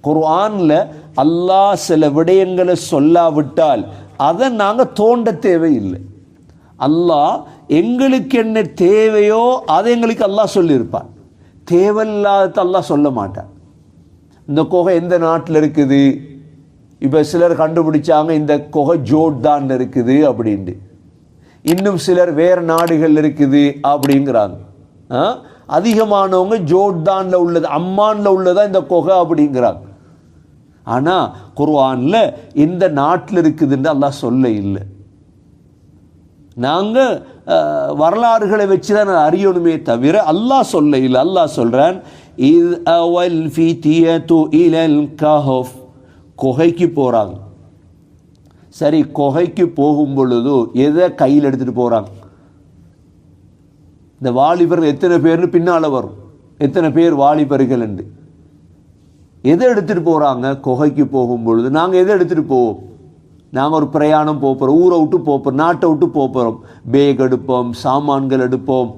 குர்ஆனில் அல்லாஹ் சில விடயங்களை சொல்லாவிட்டால் அதை நாங்கள் தோண்ட தேவையில்லை. அல்லாஹ் எங்களுக்கு என்ன தேவையோ அதை எங்களுக்கு அல்லாஹ் சொல்லியிருப்பான். தேவையில்லாத அல்லாஹ் சொல்ல மாட்டான். இந்த குகை எந்த நாட்டில் இருக்குது, இப்போ சிலர் கண்டுபிடிச்சாங்க இந்த குகை ஜோர்டான் இருக்குது அப்படின்ட்டு, இன்னும் சிலர் வேறு நாடுகள் இருக்குது அப்படிங்கிறாங்க. அதிகமானவங்க ஜோர்டானில் உள்ளது, அம்மானில் உள்ளதா இந்த குகை அப்படிங்கிறாங்க. ஆனால் குர்ஆனில் இந்த நாட்டில் இருக்குதுன்னு அல்லாஹ் சொல்ல இல்லை. நாங்கள் வரலாறுகளை வச்சு தான் அறியணுமே தவிர அல்லாஹ் சொல்ல இல்லை. அல்லாஹ் சொல்கிறான், இத் அவல் ஃபித்யது இலல் கஹஃப், குகைக்கு போகிறாங்க. சரி, குகைக்கு போகும் பொழுது எதை கையில் எடுத்துகிட்டு போகிறாங்க? இந்த வாலிபர்கள் எத்தனை பேர்னு பின்னால் வரும், எத்தனை பேர் வாலிபர்கள் என்று. எதை எடுத்துகிட்டு போகிறாங்க? குகைக்கு போகும் பொழுது நாங்கள் எதை எடுத்துகிட்டு போவோம்? நாங்கள் ஒரு பிரயாணம் போகிறோம், ஊரை விட்டு போகிறோம், நாட்டை விட்டு போகிறோம், பேக் எடுப்போம், சாமான்கள் எடுப்போம்.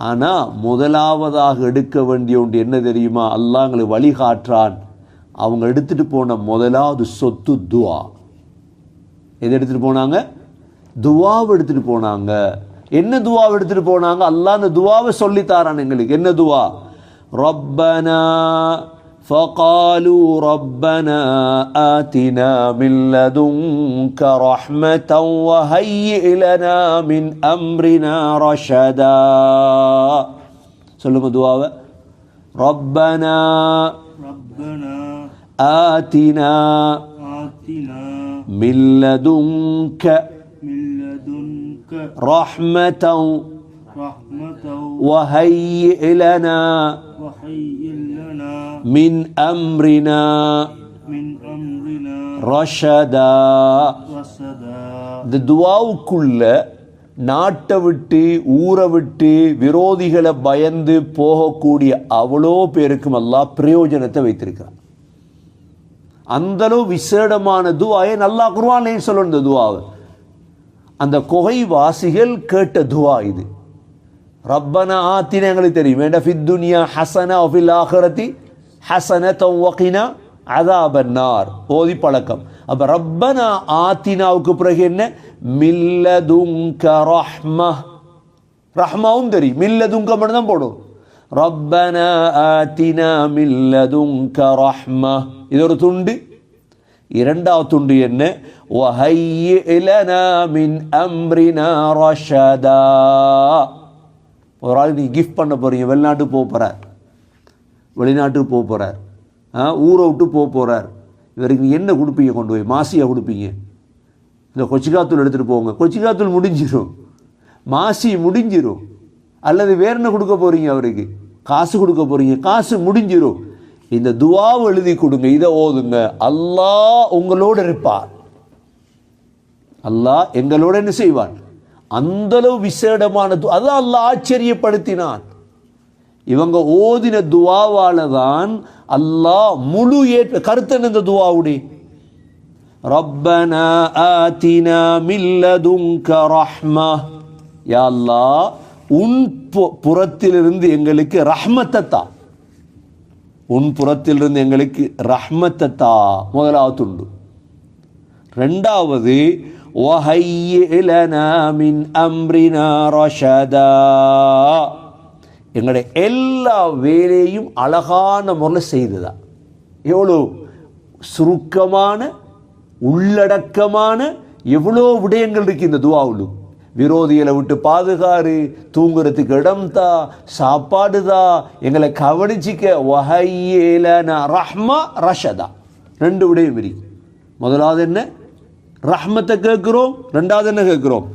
ஆனால் முதலாவதாக எடுக்க வேண்டிய ஒன்று என்ன தெரியுமா? அல்லாஹ் எங்களுக்கு வழிகாட்டுறான். அவங்க எடுத்துகிட்டு போன முதலாவது சொத்து துவா. எது எடுத்துகிட்டு போனாங்க? துவாவை எடுத்துகிட்டு போனாங்க. என்ன துவாவை எடுத்துகிட்டு போனாங்க? அல்லாஹ் அந்த துவாவை சொல்லித்தாரான் எங்களுக்கு. என்ன துவா? ரப்பனா فقالوا ربنا آتنا من لدنك رحمة وهيئ لنا من أمرنا رشدا. சொல்லுங்க துவாவை. ربنا آتنا من لدنك رحمة وهيئ لنا من أمرنا رشدا. இந்த துவாவுக்குள்ள நாட்டை விட்டு ஊரை விட்டு விரோதிகளை பயந்து போகக்கூடிய அவ்வளோ பேருக்கும் அல்லாஹ் பிரயோஜனத்தை வைத்திருக்கிறான். அந்தளவு விசேடமான துவாயை அல்லாஹ் குர்ஆன்லயே சொல்லணும். இந்த துவாவை அந்த குகை வாசிகள் கேட்ட துவா இது. ரப்பனா ஆத்தினா எங்களுக்கு தெரியும், வேண்ட ஃபித் துனியா ஹசனா ஃபில் ஆஹிரத்தி ஹசனத்தம் வகினா அதாபன் நார் ஓதி பழக்கம். அப்போ ரப்பனா ஆத்தினாவுக்கு பிறகு என்ன? மில்லதுங்க ரஹ்மா. ரஹ்மாவும் தெரியும், மில்லதுங்க மட்டும் தான் போடும். ரப்பனா ஆத்தினா மில்லதுங்க ரஹ்மா. இது ஒரு துண்டு. இரண்டாவது துண்டு என்ன? வஹய்யிஅ லனா மின் அம்ரினா ரஷதா. ஒரு ஆள் நீ கிஃப்ட் பண்ண போறீங்க, வெளிநாட்டுக்கு போக போகிறார், வெளிநாட்டுக்கு போக போகிறார், ஊரை விட்டு போக போகிறார். இவருக்கு நீ என்ன கொடுப்பீங்க? கொண்டு போய் மாசியாக கொடுப்பீங்க. இந்த கொச்சிக்காத்தூள் எடுத்துகிட்டு போங்க. கொச்சிக்காத்தூள் முடிஞ்சிடும், மாசி முடிஞ்சிடும். அல்லது வேற என்ன கொடுக்க போகிறீங்க? அவருக்கு காசு கொடுக்க போகிறீங்க, காசு முடிஞ்சிடும். இந்த துவாவை எழுதி கொடுங்க, இதை ஓதுங்க. அல்லாஹ் உங்களோடு இருப்பார். அல்லாஹ் எங்களோட என்ன செய்வான்? அந்தளவு விசேடமான அதான் அல்லாஹ் ஆச்சரியப்படுத்தினான். இவங்க ஓதின துவாவால தான் அல்லாஹ் முழு கருத்து இந்த துவாவுடைய ரப்பனா ஆத்தினா மின் லதுன்க ரஹ்மா. யா அல்லாஹ் உன் புறத்திலிருந்து எங்களுக்கு ரஹ்மத்தை தா. உன் புறத்திலிருந்து எங்களுக்கு ரஹ்மத்தை தா. முதலாவது உண்டு. ரெண்டாவது وَهَيِّئْ لَنَا مِنْ أَمْرِنَا رَشَدًا. எங்களுடைய எல்லா வேலையும் அழகான முறையில் செய்ததா. எவ்வளோ சுருக்கமான உள்ளடக்கமான எவ்வளோ விடயங்கள் இருக்கு இந்த துவாவுல. விரோதிகளை விட்டு பாதுகாரு, தூங்குறதுக்கு இடம் தா, சாப்பாடு தா, எங்களை கவனிச்சிக்க. வஹய்யிஅ லனா ரஹ்மா ரஷதா. ரெண்டு விடயம் இருக்கு. முதலாவது என்ன? ரஹ்மத்தை கேட்கிறோம். ரெண்டாவது என்ன கேட்கிறோம்?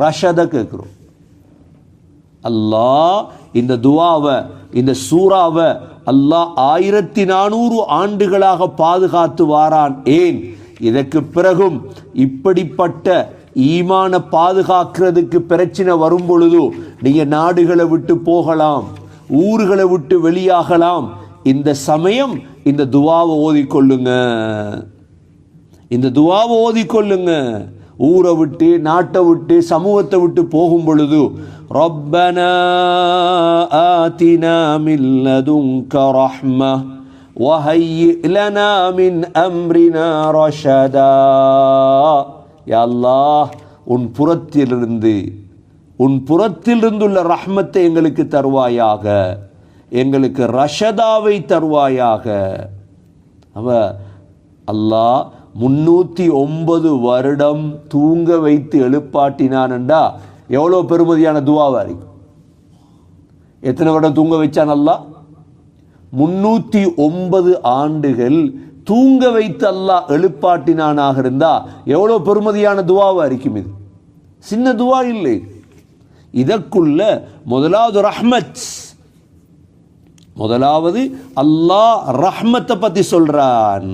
ரஷதை கேட்கிறோம். அல்லாஹ் இந்த துவாவை, இந்த சூறாவை அல்லாஹ் 1400 ஆண்டுகளாக பாதுகாத்து வாரான். ஏன்? இதற்கு பிறகும் இப்படிப்பட்ட ஈமான பாதுகாக்கிறதுக்கு பிரச்சனை வரும் பொழுது நீங்க நாடுகளை விட்டு போகலாம், ஊர்களை விட்டு வெளியாகலாம். இந்த சமயம் இந்த துவாவை ஓதிக்கொள்ளுங்க, இந்த துவாவை ஓதிக்கொள்ளுங்க. ஊரை விட்டு, நாட்டை விட்டு, சமூகத்தை விட்டு போகும் பொழுது ரப்பனா ஆத்தினா மின் லதுன்க ரஹ்மா وهيئ لنا من أمرنا رشدا. யா அல்லாஹ், உன் புறத்திலிருந்துள்ள ரஹ்மத்தை எங்களுக்கு தருவாயாக, எங்களுக்கு ரஷதாவை தருவாயாக. அவ அல்லாஹ் 309 வருடம் தூங்க வைத்து எழுப்பாட்டினான்டா எவ்வளோ பெருமதியான துவாவா இருக்கு. எத்தனை வருடம் தூங்க வச்சான் அல்லாஹ்? 309 ஆண்டுகள் தூங்க வைத்து அல்லாஹ் எழுப்பாட்டினானாக இருந்தா எவ்வளோ பெருமதியான துவாவா இருக்கும். இது சின்ன துவா இல்லை. இதற்குள்ள முதலாவது ரஹ்மத், முதலாவது அல்லாஹ் ரஹ்மத்தை பத்தி சொல்றான்.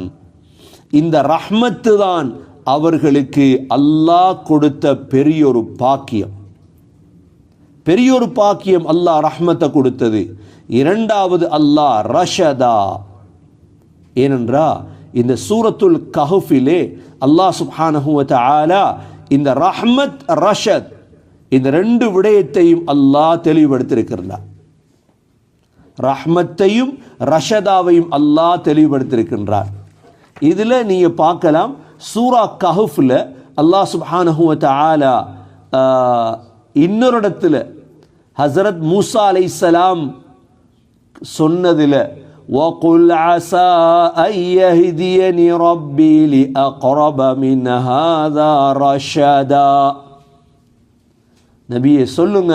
இந்த ரஹ்மத்து தான் அவர்களுக்கு அல்லாஹ் கொடுத்த பெரியொரு பாக்கியம். பெரியொரு பாக்கியம் அல்லாஹ் ரஹ்மத்தை கொடுத்தது. இரண்டாவது அல்லாஹ் ரஷதா. ஏனென்றா இந்த சூரத்துல் கஹ்ஃபிலே அல்லாஹ் சுப்ஹானஹு வ தஆலா இந்த ரஹ்மத் ரஷத் இந்த ரெண்டு விடயத்தையும் அல்லாஹ் தெளிவுபடுத்தியிருக்கிறார். ரஹ்மத்தையும் ரஷதாவையும் அல்லாஹ் தெளிவுபடுத்தியிருக்கின்றார். இதுல நீங்க பார்க்கலாம், சூரா கஹ்ஃப்ல அல்லாஹ் சுப்ஹானஹு வ தஆலா இன்னொரு இடத்துல ஹஸரத் மூசா அலைஹிஸ்ஸலாம் சொன்னதில் وَقُلْ عَسَىٰ أَن يَهْدِيَنِي رَبِّي لِأَقْرَبَ مِنْ هَذَا رَشَدًا. நபியே சொல்லுங்க,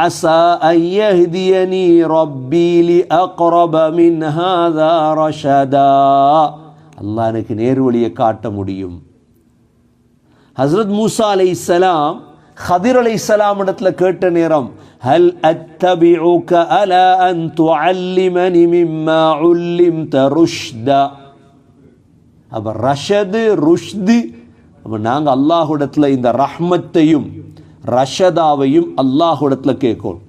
عَسَىٰ أَن يَهْدِيَنِي رَبِّي لِأَقْرَبَ مِنْ هَذَا رَشَدًا. அல்லாஹ் எனக்கு நேர்வழியை காட்ட முடியும். ஹஸரத் மூசா அலைஹிஸ்ஸலாம் ஹதிர் அலைஹிஸ்ஸலாம் இடத்துல கேட்ட நேரம், ஹல் அத்தபிஉக அலா அன் துஅல்லிமனி மிம்மா உல்லிம்த ருஷ்தா. அப்ப ரஷது ருஷ்து, அப்ப நாங்க அல்லாஹ்விடத்துல இந்த ரஹ்மத்தையும் ரஷதாவையும் அல்லாஹ்விடத்துல கேட்கணும்.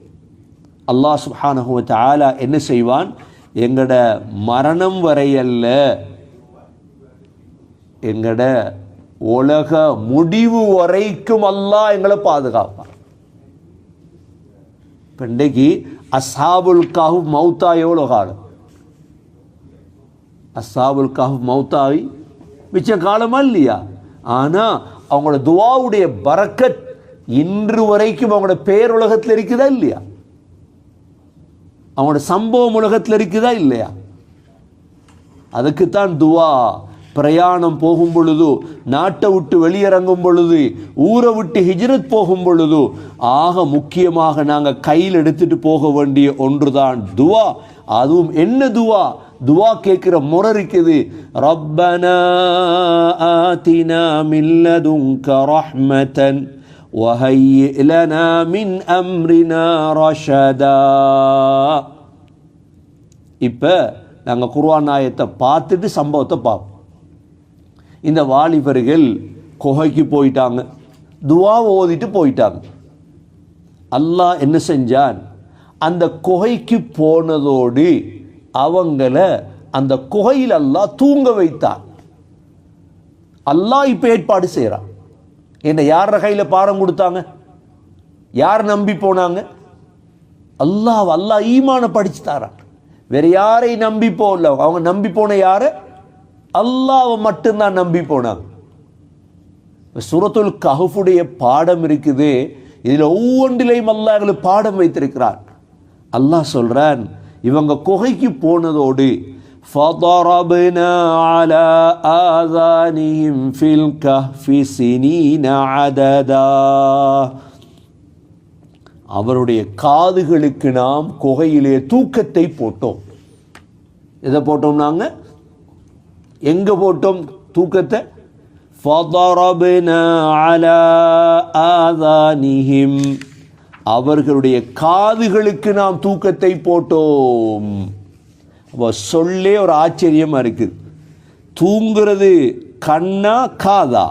அல்லாஹ் சுப்ஹானஹு வ தஆலா என்ன செய்வான், எங்கட மரணம் வரையல்ல, எங்கட உலக முடிவு வரைக்கும் அல்லாஹ் எங்களை பாதுகாப்பான். இன்றைக்கு அஸ்ஹாபுல் கஹ்ஃப் மௌத்தா எவ்வளோ காலம்? அஸ்ஹாபுல் கஹ்ஃப் மௌத்தாவி மிச்ச காலமா இல்லையா? ஆனா அவங்களோட துஆவுடைய பரக்கத் இன்று வரைக்கும் அவங்களோட பேர் உலகத்தில் இருக்குதா இல்லையா? அவங்களோட சம்பவம் உலகத்தில் இருக்குதா இல்லையா? அதுக்குத்தான் துஆ. பிரயாணம் போகும் பொழுது, நாட்டை விட்டு வெளியிறங்கும் பொழுது, ஊரை விட்டு ஹிஜ்ரத் போகும் பொழுது ஆக முக்கியமாக நாங்கள் கையில் எடுத்துட்டு போக வேண்டிய ஒன்றுதான் துவா. அதுவும் என்ன துவா? துவா கேட்கிற முறை இருக்குது. ரப்பனா ஆதினா மின் லதுன்க ரஹ்மதன் வஹய்யிஅ லனா மின் அம்ரினா ரஷதா. இப்ப நாங்கள் குர்ஆன் ஆயத்தை பார்த்துட்டு சம்பவத்தை பார்ப்போம். இந்த வாலிபர்கள் குகைக்கு போயிட்டாங்க, துஆவை ஓதிட்டு போயிட்டாங்க. அல்லாஹ் என்ன செஞ்சான், அந்த குகைக்கு போனதோடு அவங்கள அந்த குகையில் அல்லாஹ் தூங்க வைத்தான். அல்லாஹ் இப்ப ஏற்பாடு செய்யறான். என்ன, யார கையில பாடம் கொடுத்தாங்க? யார் நம்பி போனாங்க? அல்லாஹ். அல்லாஹ் ஈமான படிச்சு தாரான். வேற யாரை நம்பி போகல. அவங்க நம்பி போன யார? அல்லாஹ்வை மட்டும்தான் நம்பி போனாங்க. சூரத்துல் கஹ்ஃபுடைய பாடம் இருக்குது. இதுல ஒவ்வொன்றிலையும் அல்லாஹ் எங்களுக்கு பாடம் வைத்திருக்கிறான். அல்லாஹ் சொல்றான், இவங்க குகைக்கு போனதோடு فَضَرَبْنَا عَلَى آذَانِهِمْ فِي الْكَهْفِ سِنِينَ عَدَدًا. அவருடைய காதுகளுக்கு நாம் குகையிலே தூக்கத்தை போட்டோம். எதை போட்டோம்? நாங்க எங்க போட்டோம் தூக்கத்தை? فَضَرَبْنَا عَلَى آذَانِهِمْ, அவர்களுடைய காதுகளுக்கு நாம் தூக்கத்தை போட்டோம். சொல்லே ஒரு ஆச்சரியமா இருக்குது. தூங்குறது கண்ணா காதா?